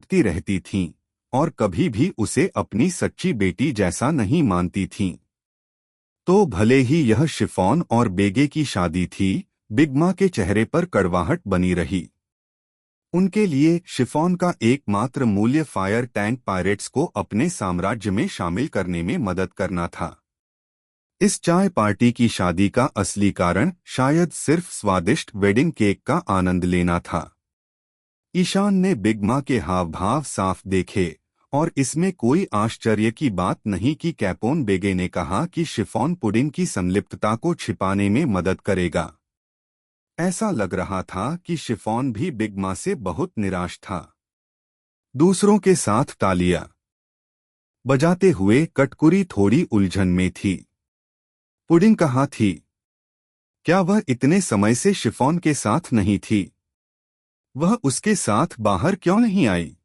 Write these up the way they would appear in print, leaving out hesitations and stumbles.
भटकती रहती थीं और कभी भी उसे अपनी सच्ची बेटी जैसा नहीं मानती थीं। तो भले ही यह शिफॉन और बेगे की शादी थी, बिग माँ के चेहरे पर कड़वाहट बनी रही। उनके लिए शिफॉन का एकमात्र मूल्य फायर टैंक पायरेट्स को अपने साम्राज्य में शामिल करने में मदद करना था। इस चाय पार्टी की शादी का असली कारण शायद सिर्फ स्वादिष्ट वेडिंग केक का आनंद लेना था। ईशान ने बिग माँ के हाव भाव साफ देखे और इसमें कोई आश्चर्य की बात नहीं कि कैपोन बेगे ने कहा कि शिफॉन पुडिंग की संलिप्तता को छिपाने में मदद करेगा। ऐसा लग रहा था कि शिफॉन भी बिग माँ से बहुत निराश था। दूसरों के साथ तालियां बजाते हुए कटकुरी थोड़ी उलझन में थी। पुडिंग कहाँ थी? क्या वह इतने समय से शिफॉन के साथ नहीं थी? वह उसके साथ बाहर क्यों नहीं आई?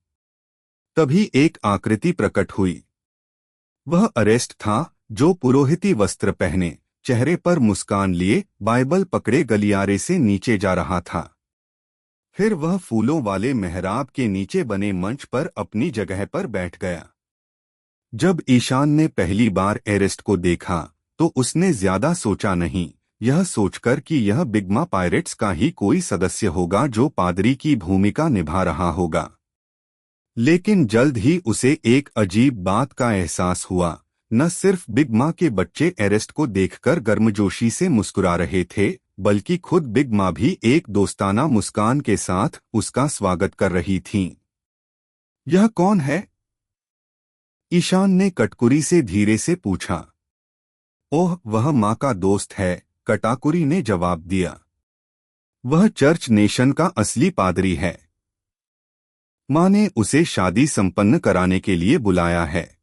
तभी एक आकृति प्रकट हुई। वह अरेस्ट था, जो पुरोहिती वस्त्र पहने, चेहरे पर मुस्कान लिए, बाइबल पकड़े गलियारे से नीचे जा रहा था। फिर वह फूलों वाले मेहराब के नीचे बने मंच पर अपनी जगह पर बैठ गया। जब ईशान ने पहली बार एरेस्ट को देखा तो उसने ज्यादा सोचा नहीं, यह सोचकर कि यह बिग माँ पायरेट्स का ही कोई सदस्य होगा जो पादरी की भूमिका निभा रहा होगा। लेकिन जल्द ही उसे एक अजीब बात का एहसास हुआ। न सिर्फ बिग माँ के बच्चे एरेस्ट को देखकर गर्मजोशी से मुस्कुरा रहे थे, बल्कि खुद बिग माँ भी एक दोस्ताना मुस्कान के साथ उसका स्वागत कर रही थीं। यह कौन है? ईशान ने कटकुरी से धीरे से पूछा। ओह, वह माँ का दोस्त है, कटाकुरी ने जवाब दिया। वह चर्च नेशन का असली पादरी है। माँ ने उसे शादी संपन्न कराने के लिए बुलाया है।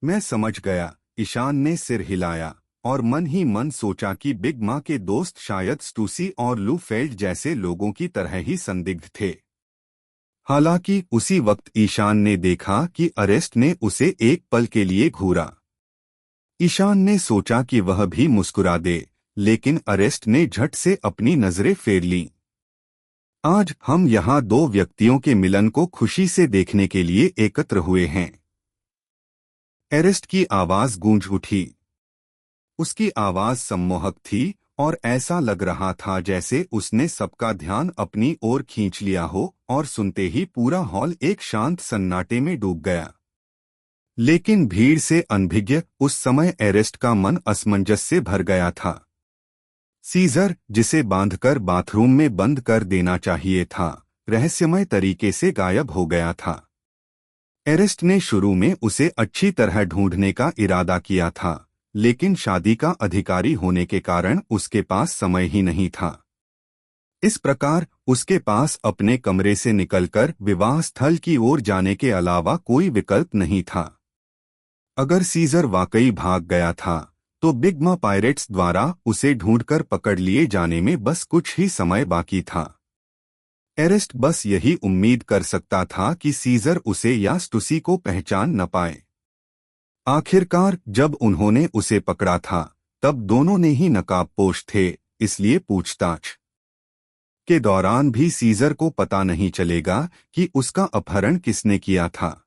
मैं समझ गया। ईशान ने सिर हिलाया और मन ही मन सोचा कि बिग माँ के दोस्त शायद स्टूसी और लू फेल्ड जैसे लोगों की तरह ही संदिग्ध थे। हालांकि उसी वक्त ईशान ने देखा कि अरेस्ट ने उसे एक पल के लिए घूरा। ईशान ने सोचा कि वह भी मुस्कुरा दे, लेकिन अरेस्ट ने झट से अपनी नजरें फेर लीं। आज हम यहाँ दो व्यक्तियों के मिलन को खुशी से देखने के लिए एकत्र हुए हैं। एरेस्ट की आवाज गूंज उठी। उसकी आवाज सम्मोहक थी और ऐसा लग रहा था जैसे उसने सबका ध्यान अपनी ओर खींच लिया हो, और सुनते ही पूरा हॉल एक शांत सन्नाटे में डूब गया। लेकिन भीड़ से अनभिज्ञ उस समय एरेस्ट का मन असमंजस से भर गया था। सीजर, जिसे बांधकर बाथरूम में बंद कर देना चाहिए था, रहस्यमय तरीके से गायब हो गया था। एरेस्ट ने शुरू में उसे अच्छी तरह ढूंढने का इरादा किया था, लेकिन शादी का अधिकारी होने के कारण उसके पास समय ही नहीं था। इस प्रकार उसके पास अपने कमरे से निकलकर विवाह स्थल की ओर जाने के अलावा कोई विकल्प नहीं था। अगर सीजर वाकई भाग गया था, तो बिग माँ पायरेट्स द्वारा उसे ढूंढकर पकड़ लिए जाने में बस कुछ ही समय बाकी था। एरेस्ट बस यही उम्मीद कर सकता था कि सीजर उसे या स्टूसी को पहचान न पाए। आखिरकार जब उन्होंने उसे पकड़ा था, तब दोनों ने ही नकाबपोश थे, इसलिए पूछताछ के दौरान भी सीजर को पता नहीं चलेगा कि उसका अपहरण किसने किया था।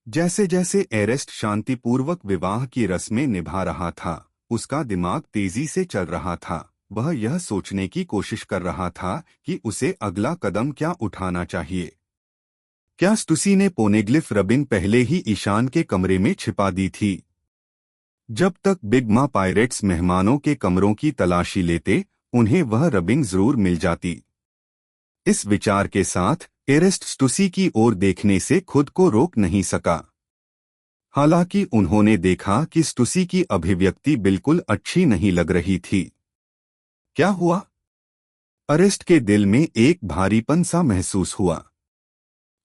जैसे जैसे एरेस्ट शांतिपूर्वक विवाह की रस्में निभा रहा था, उसका दिमाग तेजी से चल रहा था। वह यह सोचने की कोशिश कर रहा था कि उसे अगला कदम क्या उठाना चाहिए। क्या स्टूसी ने पोनेग्लिफ रबिन पहले ही ईशान के कमरे में छिपा दी थी? जब तक बिग माँ पायरेट्स मेहमानों के कमरों की तलाशी लेते, उन्हें वह रबिन जरूर मिल जाती। इस विचार के साथ एरेस्ट स्टूसी की ओर देखने से खुद को रोक नहीं सका। हालांकि उन्होंने देखा कि स्टूसी की अभिव्यक्ति बिल्कुल अच्छी नहीं लग रही थी। क्या हुआ? अरेस्ट के दिल में एक भारीपन सा महसूस हुआ।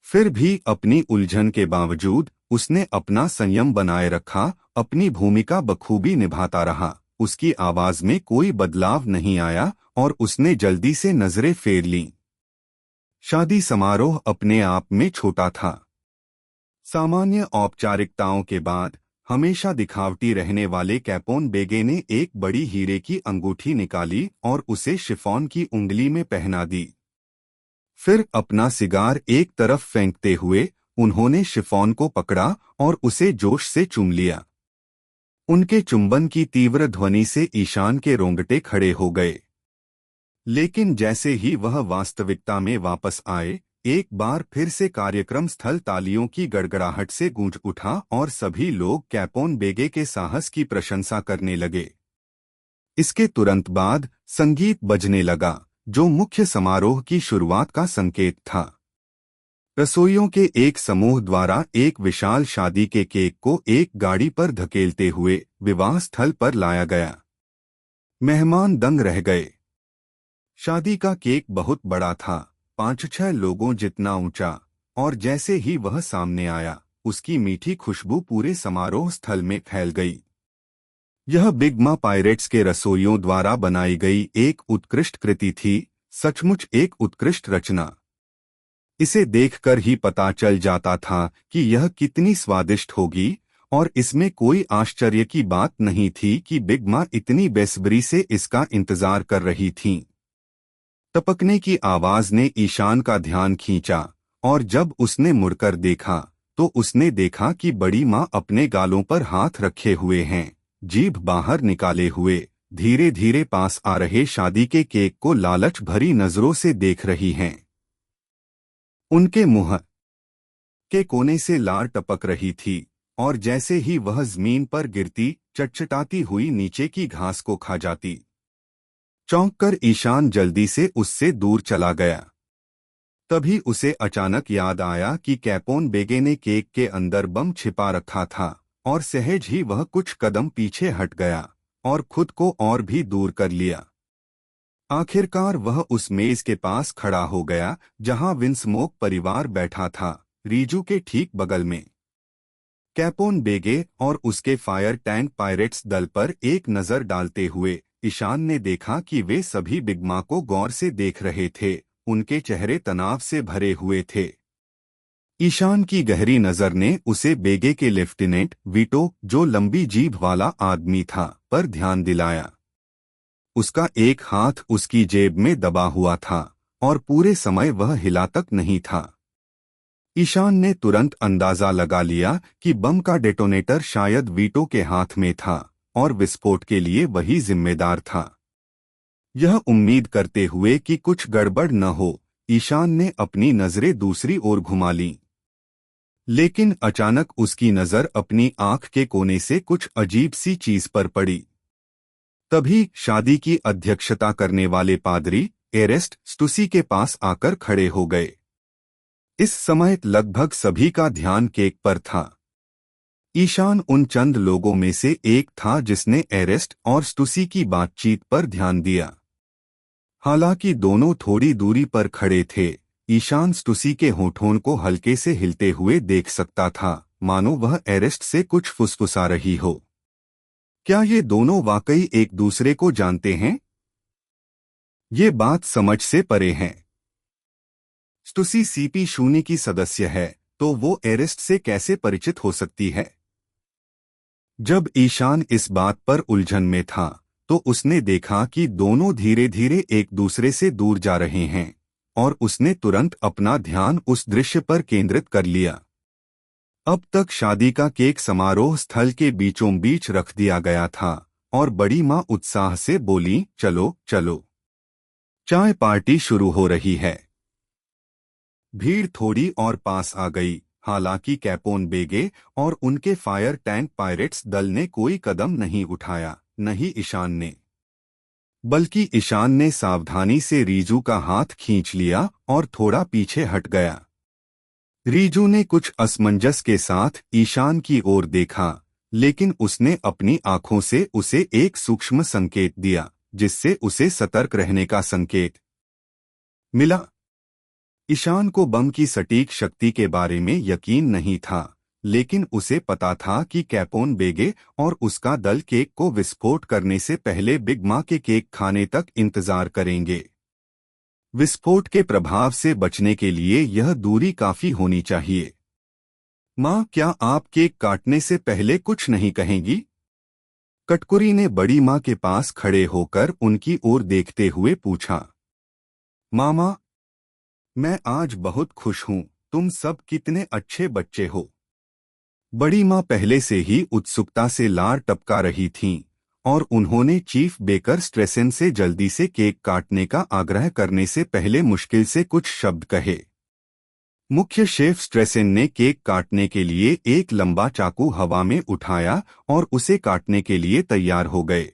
फिर भी अपनी उलझन के बावजूद उसने अपना संयम बनाए रखा, अपनी भूमिका बखूबी निभाता रहा। उसकी आवाज में कोई बदलाव नहीं आया और उसने जल्दी से नजरें फेर लीं। शादी समारोह अपने आप में छोटा था। सामान्य औपचारिकताओं के बाद हमेशा दिखावटी रहने वाले कैपोन बेगे ने एक बड़ी हीरे की अंगूठी निकाली और उसे शिफॉन की उंगली में पहना दी। फिर अपना सिगार एक तरफ फेंकते हुए उन्होंने शिफॉन को पकड़ा और उसे जोश से चूम लिया। उनके चुंबन की तीव्र ध्वनि से ईशान के रोंगटे खड़े हो गए। लेकिन जैसे ही वह वास्तविकता में वापस आए, एक बार फिर से कार्यक्रम स्थल तालियों की गड़गड़ाहट से गूंज उठा और सभी लोग कैपोन बेगे के साहस की प्रशंसा करने लगे। इसके तुरंत बाद संगीत बजने लगा, जो मुख्य समारोह की शुरुआत का संकेत था। रसोइयों के एक समूह द्वारा एक विशाल शादी के केक को एक गाड़ी पर धकेलते हुए विवाह स्थल पर लाया गया। मेहमान दंग रह गए। शादी का केक बहुत बड़ा था, 5-6 लोगों जितना ऊंचा, और जैसे ही वह सामने आया, उसकी मीठी खुशबू पूरे समारोह स्थल में फैल गई। यह बिग मा पायरेट्स के रसोइयों द्वारा बनाई गई एक उत्कृष्ट कृति थी, सचमुच एक उत्कृष्ट रचना। इसे देखकर ही पता चल जाता था कि यह कितनी स्वादिष्ट होगी, और इसमें कोई आश्चर्य की बात नहीं थी कि बिग मा इतनी बेसब्री से इसका इंतजार कर रही थीं। टपकने की आवाज ने ईशान का ध्यान खींचा, और जब उसने मुड़कर देखा तो उसने देखा कि बड़ी माँ अपने गालों पर हाथ रखे हुए हैं, जीभ बाहर निकाले हुए, धीरे धीरे पास आ रहे शादी के केक को लालच भरी नजरों से देख रही हैं। उनके मुंह के कोने से लार टपक रही थी, और जैसे ही वह जमीन पर गिरती, चटचटाती हुई नीचे की घास को खा जाती। चौंककर ईशान जल्दी से उससे दूर चला गया। तभी उसे अचानक याद आया कि कैपोन बेगे ने केक के अंदर बम छिपा रखा था, और सहज ही वह कुछ कदम पीछे हट गया और खुद को और भी दूर कर लिया। आखिरकार वह उस मेज के पास खड़ा हो गया जहां विंसमोक परिवार बैठा था, रीजू के ठीक बगल में। कैपोन बेगे और उसके फायर टैंक पायरेट्स दल पर एक नजर डालते हुए ईशान ने देखा कि वे सभी बिग मा को गौर से देख रहे थे। उनके चेहरे तनाव से भरे हुए थे। ईशान की गहरी नजर ने उसे बेगे के लेफ्टिनेंट वीटो, जो लंबी जीभ वाला आदमी था, पर ध्यान दिलाया। उसका एक हाथ उसकी जेब में दबा हुआ था और पूरे समय वह हिला तक नहीं था। ईशान ने तुरंत अंदाजा लगा लिया कि बम का डेटोनेटर शायद वीटो के हाथ में था और विस्फोट के लिए वही जिम्मेदार था। यह उम्मीद करते हुए कि कुछ गड़बड़ न हो, ईशान ने अपनी नजरें दूसरी ओर घुमा लीं। लेकिन अचानक उसकी नजर अपनी आंख के कोने से कुछ अजीब सी चीज पर पड़ी। तभी शादी की अध्यक्षता करने वाले पादरी एरेस्ट स्टुसी के पास आकर खड़े हो गए। इस समय लगभग सभी का ध्यान केक पर था। ईशान उन चंद लोगों में से एक था जिसने एरेस्ट और स्टुसी की बातचीत पर ध्यान दिया। हालांकि दोनों थोड़ी दूरी पर खड़े थे, ईशान स्टुसी के होठों को हल्के से हिलते हुए देख सकता था, मानो वह एरेस्ट से कुछ फुसफुसा रही हो। क्या ये दोनों वाकई एक दूसरे को जानते हैं? ये बात समझ से परे है। स्टुसी CP0 की सदस्य है, तो वो एरेस्ट से कैसे परिचित हो सकती है? जब ईशान इस बात पर उलझन में था, तो उसने देखा कि दोनों धीरे धीरे एक दूसरे से दूर जा रहे हैं, और उसने तुरंत अपना ध्यान उस दृश्य पर केंद्रित कर लिया। अब तक शादी का केक समारोह स्थल के बीचों बीच रख दिया गया था, और बड़ी माँ उत्साह से बोली, चलो चलो, चाय पार्टी शुरू हो रही है। भीड़ थोड़ी और पास आ गई। हालांकि कैपोन बेगे और उनके फायर टैंक पायरेट्स दल ने कोई कदम नहीं उठाया, न ही ईशान ने। बल्कि ईशान ने सावधानी से रीजू का हाथ खींच लिया और थोड़ा पीछे हट गया। रीजू ने कुछ असमंजस के साथ ईशान की ओर देखा, लेकिन उसने अपनी आंखों से उसे एक सूक्ष्म संकेत दिया, जिससे उसे सतर्क रहने का संकेत मिला। ईशान को बम की सटीक शक्ति के बारे में यकीन नहीं था, लेकिन उसे पता था कि कैपोन बेगे और उसका दल केक को विस्फोट करने से पहले बिग मा के केक खाने तक इंतजार करेंगे। विस्फोट के प्रभाव से बचने के लिए यह दूरी काफी होनी चाहिए। माँ, क्या आप केक काटने से पहले कुछ नहीं कहेंगी? कटकुरी ने बड़ी माँ के पास खड़े होकर उनकी ओर देखते हुए पूछा। मामा, मैं आज बहुत खुश हूँ। तुम सब कितने अच्छे बच्चे हो। बड़ी माँ पहले से ही उत्सुकता से लार टपका रही थीं और उन्होंने चीफ बेकर स्ट्रेसेन से जल्दी से केक काटने का आग्रह करने से पहले मुश्किल से कुछ शब्द कहे। मुख्य शेफ स्ट्रेसेन ने केक काटने के लिए एक लंबा चाकू हवा में उठाया और उसे काटने के लिए तैयार हो गए।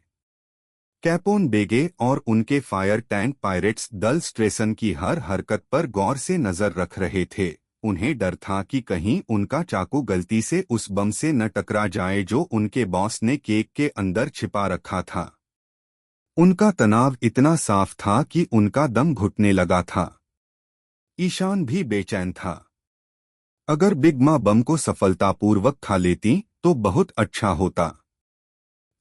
कैपोन बेगे और उनके फायर टैंक पायरेट्स दल स्ट्रेसन की हर हरकत पर गौर से नजर रख रहे थे। उन्हें डर था कि कहीं उनका चाकू गलती से उस बम से न टकरा जाए जो उनके बॉस ने केक के अंदर छिपा रखा था। उनका तनाव इतना साफ था कि उनका दम घुटने लगा था। ईशान भी बेचैन था। अगर बिग माँ बम को सफलतापूर्वक खा लेती तो बहुत अच्छा होता,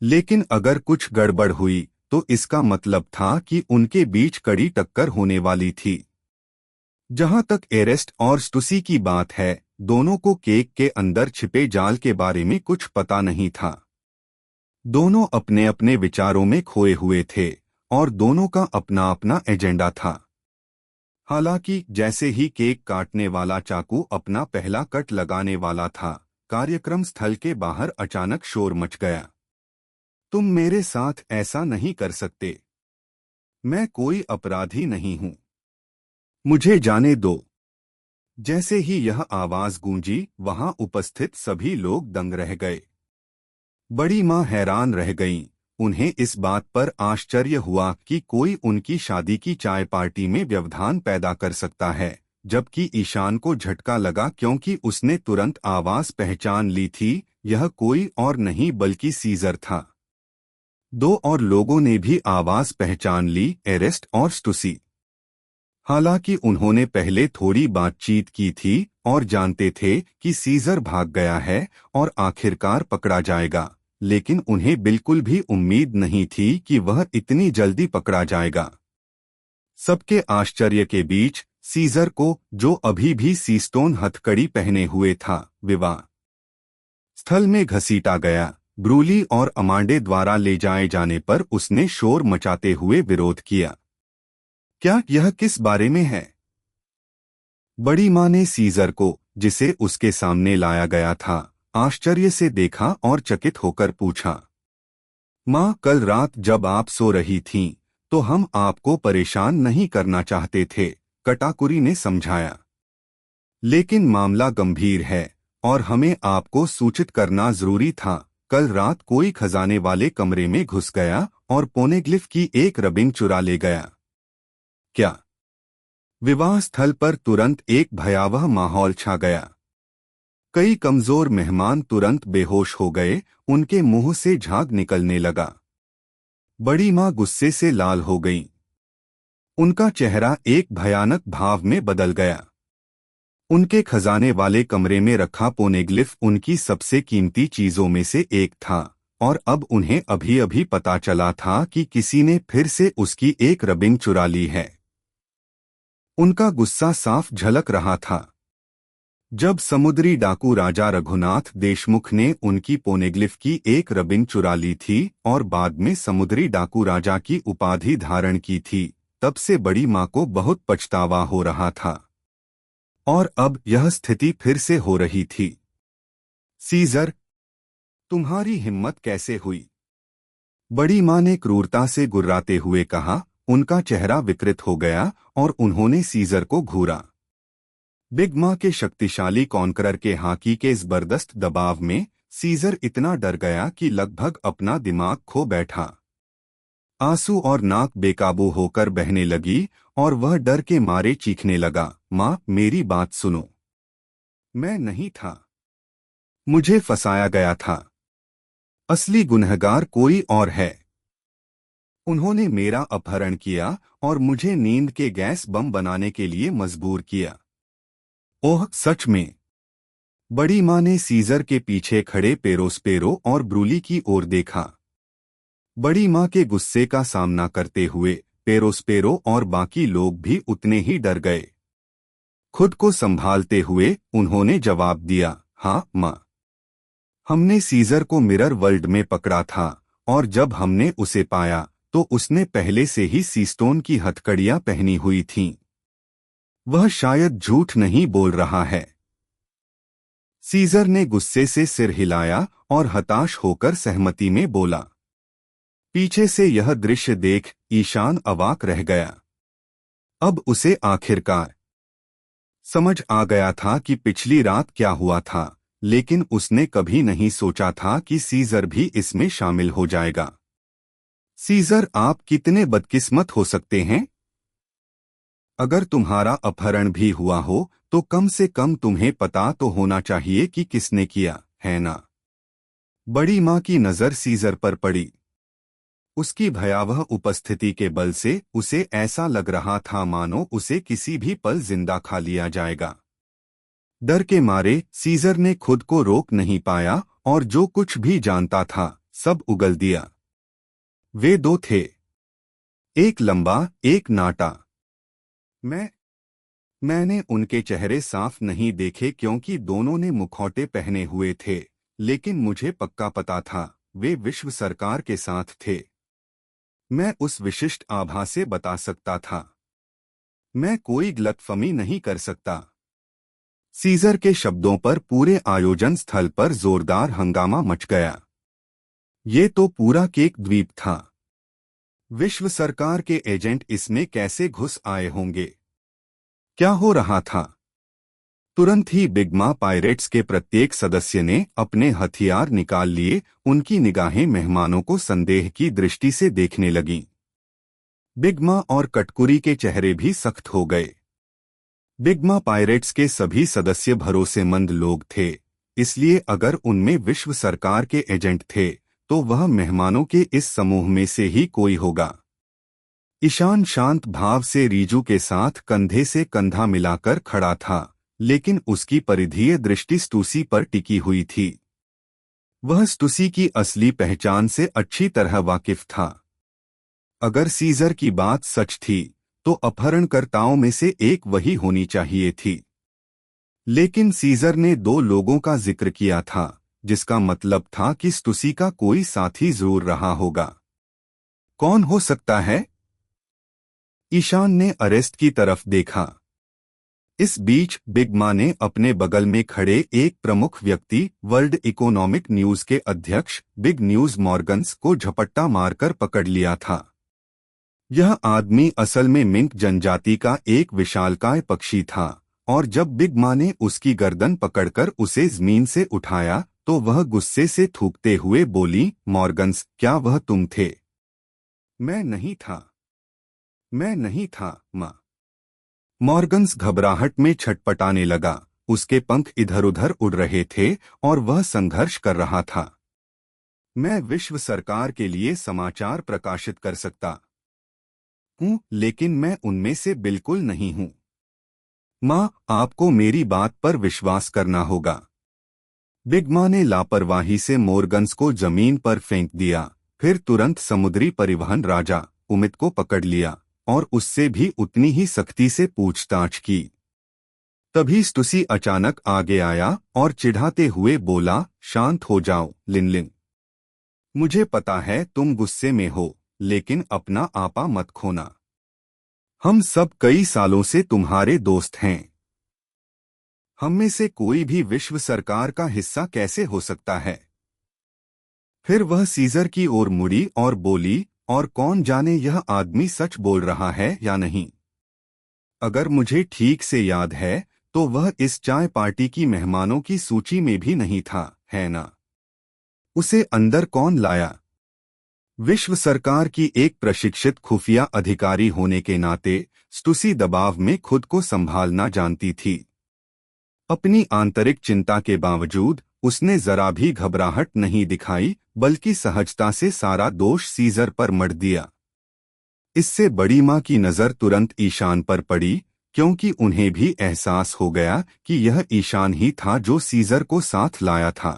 लेकिन अगर कुछ गड़बड़ हुई तो इसका मतलब था कि उनके बीच कड़ी टक्कर होने वाली थी। जहां तक एरेस्ट और स्टुसी की बात है, दोनों को केक के अंदर छिपे जाल के बारे में कुछ पता नहीं था। दोनों अपने अपने विचारों में खोए हुए थे और दोनों का अपना अपना एजेंडा था। हालांकि जैसे ही केक काटने वाला चाकू अपना पहला कट लगाने वाला था, कार्यक्रम स्थल के बाहर अचानक शोर मच गया। तुम मेरे साथ ऐसा नहीं कर सकते। मैं कोई अपराधी नहीं हूं। मुझे जाने दो। जैसे ही यह आवाज गूंजी, वहां उपस्थित सभी लोग दंग रह गए। बड़ी माँ हैरान रह गईं। उन्हें इस बात पर आश्चर्य हुआ कि कोई उनकी शादी की चाय पार्टी में व्यवधान पैदा कर सकता है, जबकि ईशान को झटका लगा क्योंकि उसने तुरंत आवाज पहचान ली थी। यह कोई और नहीं बल्कि सीजर था। दो और लोगों ने भी आवाज पहचान ली, एरेस्ट और स्टुसी। हालांकि उन्होंने पहले थोड़ी बातचीत की थी और जानते थे कि सीजर भाग गया है और आखिरकार पकड़ा जाएगा, लेकिन उन्हें बिल्कुल भी उम्मीद नहीं थी कि वह इतनी जल्दी पकड़ा जाएगा। सबके आश्चर्य के बीच सीजर को, जो अभी भी सीस्टोन हथकड़ी पहने हुए था, विवाह स्थल में घसीटा गया। ब्रूली और अमांडे द्वारा ले जाए जाने पर उसने शोर मचाते हुए विरोध किया। क्या यह किस बारे में है? बड़ी माँ ने सीजर को, जिसे उसके सामने लाया गया था, आश्चर्य से देखा और चकित होकर पूछा। माँ, कल रात जब आप सो रही थीं, तो हम आपको परेशान नहीं करना चाहते थे, कटाकुरी ने समझाया। लेकिन मामला गंभीर है और हमें आपको सूचित करना जरूरी था। कल रात कोई खजाने वाले कमरे में घुस गया और पोनेग्लिफ की एक रबिंग चुरा ले गया। क्या? विवाह स्थल पर तुरंत एक भयावह माहौल छा गया। कई कमजोर मेहमान तुरंत बेहोश हो गए, उनके मुंह से झाग निकलने लगा। बड़ी माँ गुस्से से लाल हो गईं। उनका चेहरा एक भयानक भाव में बदल गया। उनके खजाने वाले कमरे में रखा पोनेग्लिफ उनकी सबसे कीमती चीजों में से एक था और अब उन्हें अभी अभी पता चला था कि किसी ने फिर से उसकी एक रबिंग चुरा ली है। उनका गुस्सा साफ झलक रहा था। जब समुद्री डाकू राजा रघुनाथ देशमुख ने उनकी पोनेग्लिफ की एक रबिंग चुरा ली थी और बाद में समुद्री डाकू राजा की उपाधि धारण की थी, तब से बड़ी माँ को बहुत पछतावा हो रहा था। और अब यह स्थिति फिर से हो रही थी। सीजर, तुम्हारी हिम्मत कैसे हुई? बड़ी माँ ने क्रूरता से गुर्राते हुए कहा। उनका चेहरा विकृत हो गया और उन्होंने सीजर को घूरा। बिग माँ के शक्तिशाली कॉन्करर के हाकी के जबरदस्त दबाव में सीजर इतना डर गया कि लगभग अपना दिमाग खो बैठा। आंसू और नाक बेकाबू होकर बहने लगी और वह डर के मारे चीखने लगा। माँ, मेरी बात सुनो। मैं नहीं था। मुझे फंसाया गया था। असली गुनहगार कोई और है। उन्होंने मेरा अपहरण किया और मुझे नींद के गैस बम बनाने के लिए मजबूर किया। ओह, सच में? बड़ी माँ ने सीजर के पीछे खड़े पेरोस्पेरो और ब्रूली की ओर देखा। बड़ी माँ के गुस्से का सामना करते हुए पेरोस्पेरो और बाकी लोग भी उतने ही डर गए। खुद को संभालते हुए उन्होंने जवाब दिया, हाँ माँ। हमने सीजर को मिरर वर्ल्ड में पकड़ा था और जब हमने उसे पाया तो उसने पहले से ही सीस्टोन की हथकड़ियां पहनी हुई थीं। वह शायद झूठ नहीं बोल रहा है। सीजर ने गुस्से से सिर हिलाया और हताश होकर सहमति में बोला। पीछे से यह दृश्य देख ईशान अवाक रह गया। अब उसे आखिरकार समझ आ गया था कि पिछली रात क्या हुआ था, लेकिन उसने कभी नहीं सोचा था कि सीजर भी इसमें शामिल हो जाएगा। सीजर, आप कितने बदकिस्मत हो सकते हैं। अगर तुम्हारा अपहरण भी हुआ हो तो कम से कम तुम्हें पता तो होना चाहिए कि किसने किया, है ना। बड़ी माँ की नजर सीजर पर पड़ी। उसकी भयावह उपस्थिति के बल से उसे ऐसा लग रहा था मानो उसे किसी भी पल जिंदा खा लिया जाएगा। डर के मारे सीजर ने खुद को रोक नहीं पाया और जो कुछ भी जानता था सब उगल दिया। वे दो थे, एक लंबा, एक नाटा। मैंने उनके चेहरे साफ नहीं देखे क्योंकि दोनों ने मुखौटे पहने हुए थे, लेकिन मुझे पक्का पता था वे विश्व सरकार के साथ थे। मैं उस विशिष्ट आभा से बता सकता था। मैं कोई गलतफहमी नहीं कर सकता। सीजर के शब्दों पर पूरे आयोजन स्थल पर जोरदार हंगामा मच गया। ये तो पूरा केक द्वीप था। विश्व सरकार के एजेंट इसमें कैसे घुस आए होंगे? क्या हो रहा था? तुरंत ही बिगमा पायरेट्स के प्रत्येक सदस्य ने अपने हथियार निकाल लिए। उनकी निगाहें मेहमानों को संदेह की दृष्टि से देखने लगीं। बिगमा और कटकुरी के चेहरे भी सख्त हो गए। बिगमा पायरेट्स के सभी सदस्य भरोसेमंद लोग थे, इसलिए अगर उनमें विश्व सरकार के एजेंट थे तो वह मेहमानों के इस समूह में से ही कोई होगा। ईशान शांत भाव से रीजू के साथ कंधे से कंधा मिलाकर खड़ा था, लेकिन उसकी परिधीय दृष्टि स्टूसी पर टिकी हुई थी। वह स्टूसी की असली पहचान से अच्छी तरह वाकिफ था। अगर सीजर की बात सच थी तो अपहरणकर्ताओं में से एक वही होनी चाहिए थी। लेकिन सीजर ने दो लोगों का जिक्र किया था, जिसका मतलब था कि स्टूसी का कोई साथी जरूर रहा होगा। कौन हो सकता है? ईशान ने अरेस्ट की तरफ देखा। इस बीच बिग माँ ने अपने बगल में खड़े एक प्रमुख व्यक्ति, वर्ल्ड इकोनॉमिक न्यूज के अध्यक्ष बिग न्यूज मॉर्गन्स को झपट्टा मारकर पकड़ लिया था। यह आदमी असल में मिंक जनजाति का एक विशालकाय पक्षी था, और जब बिग माँ ने उसकी गर्दन पकड़कर उसे जमीन से उठाया तो वह गुस्से से थूकते हुए बोली, मॉर्गन्स, क्या वह तुम थे? मैं नहीं था, माँ। मॉर्गन्स घबराहट में छटपटाने लगा। उसके पंख इधर उधर उड़ रहे थे और वह संघर्ष कर रहा था। मैं विश्व सरकार के लिए समाचार प्रकाशित कर सकता हूं, लेकिन मैं उनमें से बिल्कुल नहीं हूं। माँ, आपको मेरी बात पर विश्वास करना होगा। बिग माँ ने लापरवाही से मॉर्गन्स को जमीन पर फेंक दिया, फिर तुरंत समुद्री परिवहन राजा उमित को पकड़ लिया और उससे भी उतनी ही सख्ती से पूछताछ की। तभी स्टूसी अचानक आगे आया और चिढ़ाते हुए बोला, शांत हो जाओ लिनलिन। मुझे पता है तुम गुस्से में हो, लेकिन अपना आपा मत खोना। हम सब कई सालों से तुम्हारे दोस्त हैं। हम में से कोई भी विश्व सरकार का हिस्सा कैसे हो सकता है? फिर वह सीजर की ओर मुड़ी और बोली, और कौन जाने यह आदमी सच बोल रहा है या नहीं। अगर मुझे ठीक से याद है तो वह इस चाय पार्टी की मेहमानों की सूची में भी नहीं था, है ना? उसे अंदर कौन लाया? विश्व सरकार की एक प्रशिक्षित खुफिया अधिकारी होने के नाते स्टूसी दबाव में खुद को संभालना जानती थी। अपनी आंतरिक चिंता के बावजूद उसने जरा भी घबराहट नहीं दिखाई, बल्कि सहजता से सारा दोष सीजर पर मढ़ दिया। इससे बड़ी माँ की नजर तुरंत ईशान पर पड़ी, क्योंकि उन्हें भी एहसास हो गया कि यह ईशान ही था जो सीजर को साथ लाया था।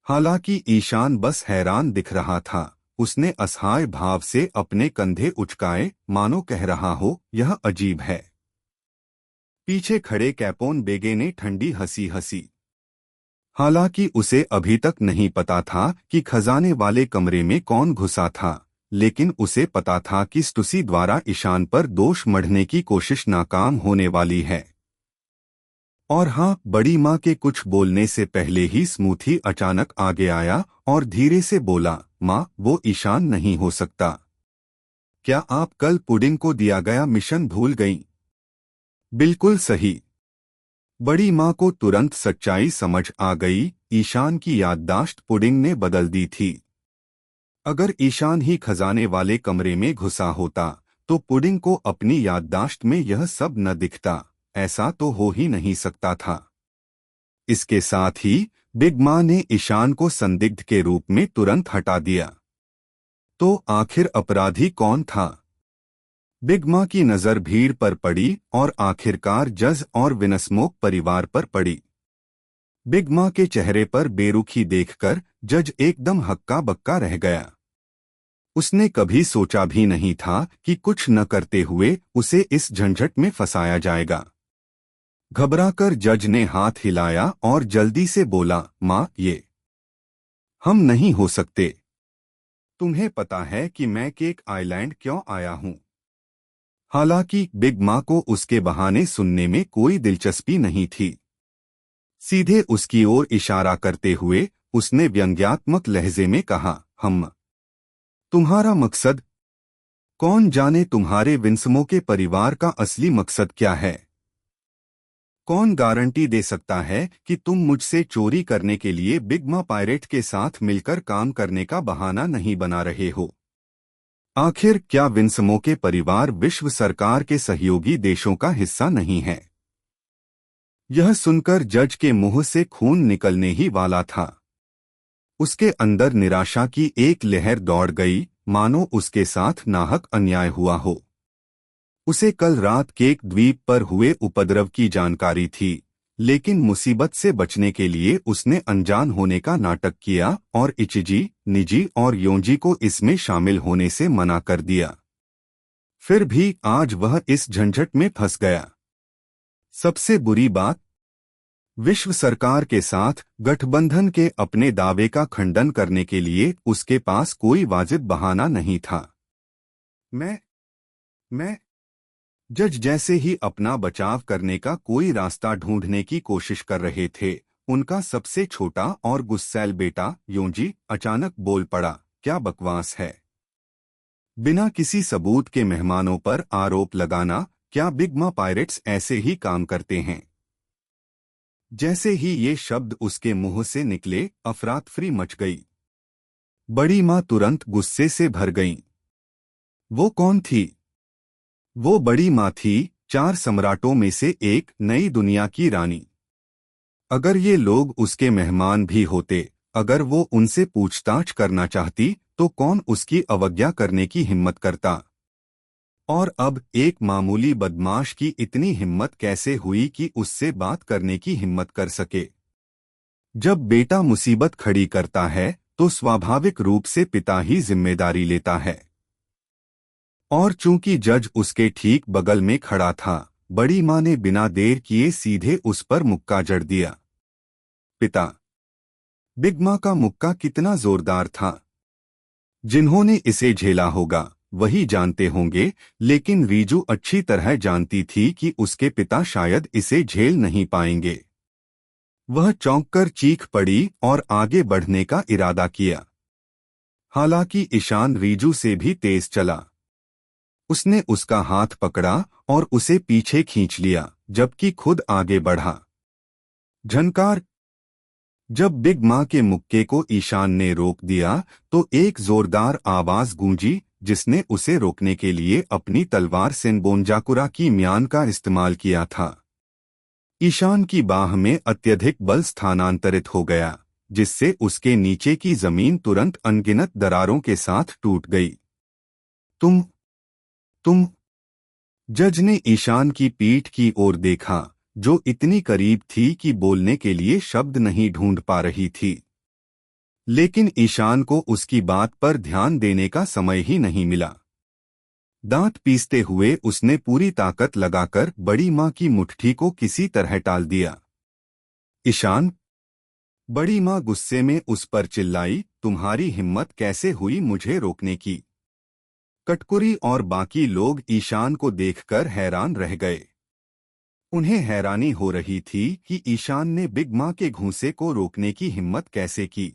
हालांकि ईशान बस हैरान दिख रहा था। उसने असहाय भाव से अपने कंधे उचकाए, मानो कह रहा हो, यह अजीब है। पीछे खड़े कैपोन बेगे ने ठंडी हंसी हंसी। हालांकि उसे अभी तक नहीं पता था कि खजाने वाले कमरे में कौन घुसा था, लेकिन उसे पता था कि स्टुसी द्वारा ईशान पर दोष मढ़ने की कोशिश नाकाम होने वाली है। और हाँ, बड़ी माँ के कुछ बोलने से पहले ही स्मूथी अचानक आगे आया और धीरे से बोला, माँ, वो ईशान नहीं हो सकता। क्या आप कल पुडिंग को दिया गया मिशन भूल गईं? बिल्कुल सही। बड़ी माँ को तुरंत सच्चाई समझ आ गई। ईशान की याददाश्त पुडिंग ने बदल दी थी। अगर ईशान ही खजाने वाले कमरे में घुसा होता तो पुडिंग को अपनी याददाश्त में यह सब न दिखता। ऐसा तो हो ही नहीं सकता था। इसके साथ ही बिग माँ ने ईशान को संदिग्ध के रूप में तुरंत हटा दिया। तो आखिर अपराधी कौन था? बिग माँ की नजर भीड़ पर पड़ी और आखिरकार जज और विनस्मोक परिवार पर पड़ी। बिग माँ के चेहरे पर बेरुखी देखकर जज एकदम हक्का बक्का रह गया। उसने कभी सोचा भी नहीं था कि कुछ न करते हुए उसे इस झंझट में फंसाया जाएगा। घबराकर जज ने हाथ हिलाया और जल्दी से बोला, माँ, ये हम नहीं हो सकते। तुम्हें पता है कि मैं केक आइलैंड क्यों आया हूँ? हालांकि बिग माँ को उसके बहाने सुनने में कोई दिलचस्पी नहीं थी। सीधे उसकी ओर इशारा करते हुए उसने व्यंग्यात्मक लहजे में कहा, हम। तुम्हारा मकसद? कौन जाने तुम्हारे विंसमो के परिवार का असली मकसद क्या है? कौन गारंटी दे सकता है कि तुम मुझसे चोरी करने के लिए बिग मा पायरेट के साथ मिलकर काम करने का बहाना नहीं बना रहे हो? आखिर क्या विंसमो के परिवार विश्व सरकार के सहयोगी देशों का हिस्सा नहीं है? यह सुनकर जज के मुंह से खून निकलने ही वाला था। उसके अंदर निराशा की एक लहर दौड़ गई, मानो उसके साथ नाहक अन्याय हुआ हो। उसे कल रात केक द्वीप पर हुए उपद्रव की जानकारी थी, लेकिन मुसीबत से बचने के लिए उसने अनजान होने का नाटक किया और इचिजी, निजी और योंजी को इसमें शामिल होने से मना कर दिया। फिर भी आज वह इस झंझट में फंस गया। सबसे बुरी बात, विश्व सरकार के साथ गठबंधन के अपने दावे का खंडन करने के लिए उसके पास कोई वाजिब बहाना नहीं था। मैं जज जैसे ही अपना बचाव करने का कोई रास्ता ढूंढने की कोशिश कर रहे थे, उनका सबसे छोटा और गुस्सैल बेटा योंजी अचानक बोल पड़ा, क्या बकवास है? बिना किसी सबूत के मेहमानों पर आरोप लगाना, क्या बिग मा पायरेट्स ऐसे ही काम करते हैं? जैसे ही ये शब्द उसके मुंह से निकले, अफरातफरी मच गई। बड़ी माँ तुरंत गुस्से से भर गईं। वो कौन थी? वो बड़ी माँ थी, 4 सम्राटों में से एक, नई दुनिया की रानी। अगर ये लोग उसके मेहमान भी होते, अगर वो उनसे पूछताछ करना चाहती, तो कौन उसकी अवज्ञा करने की हिम्मत करता? और अब एक मामूली बदमाश की इतनी हिम्मत कैसे हुई कि उससे बात करने की हिम्मत कर सके? जब बेटा मुसीबत खड़ी करता है तो स्वाभाविक रूप से पिता ही जिम्मेदारी लेता है। और चूंकि जज उसके ठीक बगल में खड़ा था, बड़ी माँ ने बिना देर किए सीधे उस पर मुक्का जड़ दिया। पिता। बिग माँ का मुक्का कितना जोरदार था। जिन्होंने इसे झेला होगा वही जानते होंगे, लेकिन रीजू अच्छी तरह जानती थी कि उसके पिता शायद इसे झेल नहीं पाएंगे। वह चौंककर चीख पड़ी और आगे बढ़ने का इरादा किया। हालांकि ईशान रीजू से भी तेज चला। उसने उसका हाथ पकड़ा और उसे पीछे खींच लिया, जबकि खुद आगे बढ़ा। झनकार। जब बिग माँ के मुक्के को ईशान ने रोक दिया तो एक जोरदार आवाज गूंजी, जिसने उसे रोकने के लिए अपनी तलवार सेनबोनजाकुरा की म्यान का इस्तेमाल किया था। ईशान की बाह में अत्यधिक बल स्थानांतरित हो गया, जिससे उसके नीचे की जमीन तुरंत अनगिनत दरारों के साथ टूट गई। तुम जज ने ईशान की पीठ की ओर देखा, जो इतनी करीब थी कि बोलने के लिए शब्द नहीं ढूंढ पा रही थी। लेकिन ईशान को उसकी बात पर ध्यान देने का समय ही नहीं मिला। दांत पीसते हुए उसने पूरी ताकत लगाकर बड़ी माँ की मुट्ठी को किसी तरह टाल दिया। ईशान। बड़ी माँ गुस्से में उस पर चिल्लाई, तुम्हारी हिम्मत कैसे हुई मुझे रोकने की? कटकुरी और बाकी लोग ईशान को देखकर हैरान रह गए। उन्हें हैरानी हो रही थी कि ईशान ने बिग माँ के घूंसे को रोकने की हिम्मत कैसे की।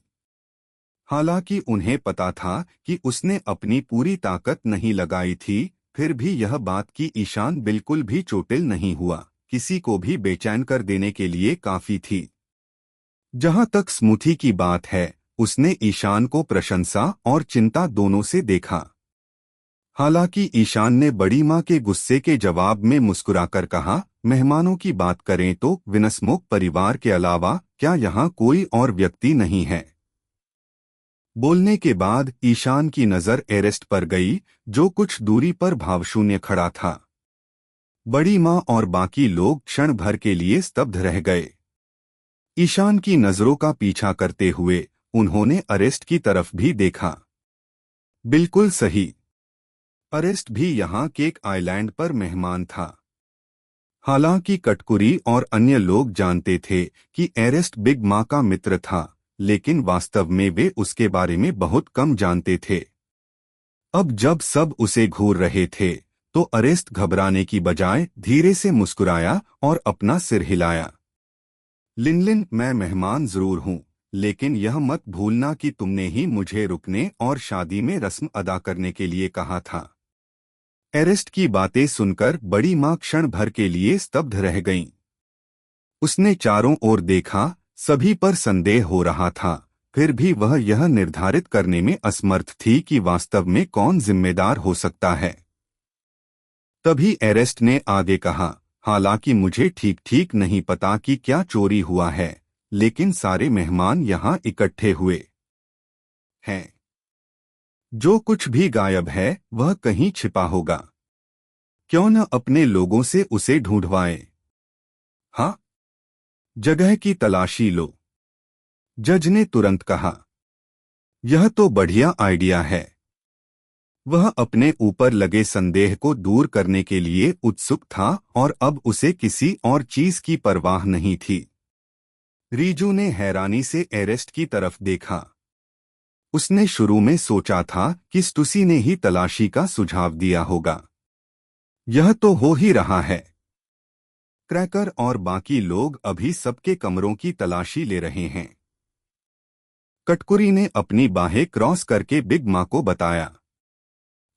हालांकि उन्हें पता था कि उसने अपनी पूरी ताकत नहीं लगाई थी, फिर भी यह बात कि ईशान बिल्कुल भी चोटिल नहीं हुआ, किसी को भी बेचैन कर देने के लिए काफी थी। जहां तक स्मूथी की बात है, उसने ईशान को प्रशंसा और चिंता दोनों से देखा। हालांकि ईशान ने बड़ी माँ के गुस्से के जवाब में मुस्कुराकर कहा, मेहमानों की बात करें तो विनसमुख परिवार के अलावा क्या यहाँ कोई और व्यक्ति नहीं है। बोलने के बाद ईशान की नजर एरेस्ट पर गई, जो कुछ दूरी पर भावशून्य खड़ा था। बड़ी माँ और बाकी लोग क्षण भर के लिए स्तब्ध रह गए। ईशान की नजरों का पीछा करते हुए उन्होंने अरेस्ट की तरफ भी देखा। बिल्कुल सही, अरेस्ट भी यहाँ केक आइलैंड पर मेहमान था। हालांकि कटकुरी और अन्य लोग जानते थे कि एरेस्ट बिग माँ का मित्र था, लेकिन वास्तव में वे उसके बारे में बहुत कम जानते थे। अब जब सब उसे घूर रहे थे, तो अरेस्ट घबराने की बजाय धीरे से मुस्कुराया और अपना सिर हिलाया। लिनलिन, मैं मेहमान जरूर हूँ, लेकिन यह मत भूलना कि तुमने ही मुझे रुकने और शादी में रस्म अदा करने के लिए कहा था। एरेस्ट की बातें सुनकर बड़ी माँ क्षण भर के लिए स्तब्ध रह गईं। उसने चारों ओर देखा, सभी पर संदेह हो रहा था, फिर भी वह यह निर्धारित करने में असमर्थ थी कि वास्तव में कौन जिम्मेदार हो सकता है। तभी एरेस्ट ने आगे कहा, हालांकि मुझे ठीक ठीक नहीं पता कि क्या चोरी हुआ है, लेकिन सारे मेहमान यहाँ इकट्ठे हुए हैं। जो कुछ भी गायब है वह कहीं छिपा होगा। क्यों न अपने लोगों से उसे ढूंढवाएं। हाँ, जगह की तलाशी लो, जज ने तुरंत कहा। यह तो बढ़िया आइडिया है। वह अपने ऊपर लगे संदेह को दूर करने के लिए उत्सुक था और अब उसे किसी और चीज की परवाह नहीं थी। रीजू ने हैरानी से एरेस्ट की तरफ देखा। उसने शुरू में सोचा था कि स्टूसी ने ही तलाशी का सुझाव दिया होगा। यह तो हो ही रहा है। क्रैकर और बाकी लोग अभी सबके कमरों की तलाशी ले रहे हैं। कटकुरी ने अपनी बाहें क्रॉस करके बिग माँ को बताया।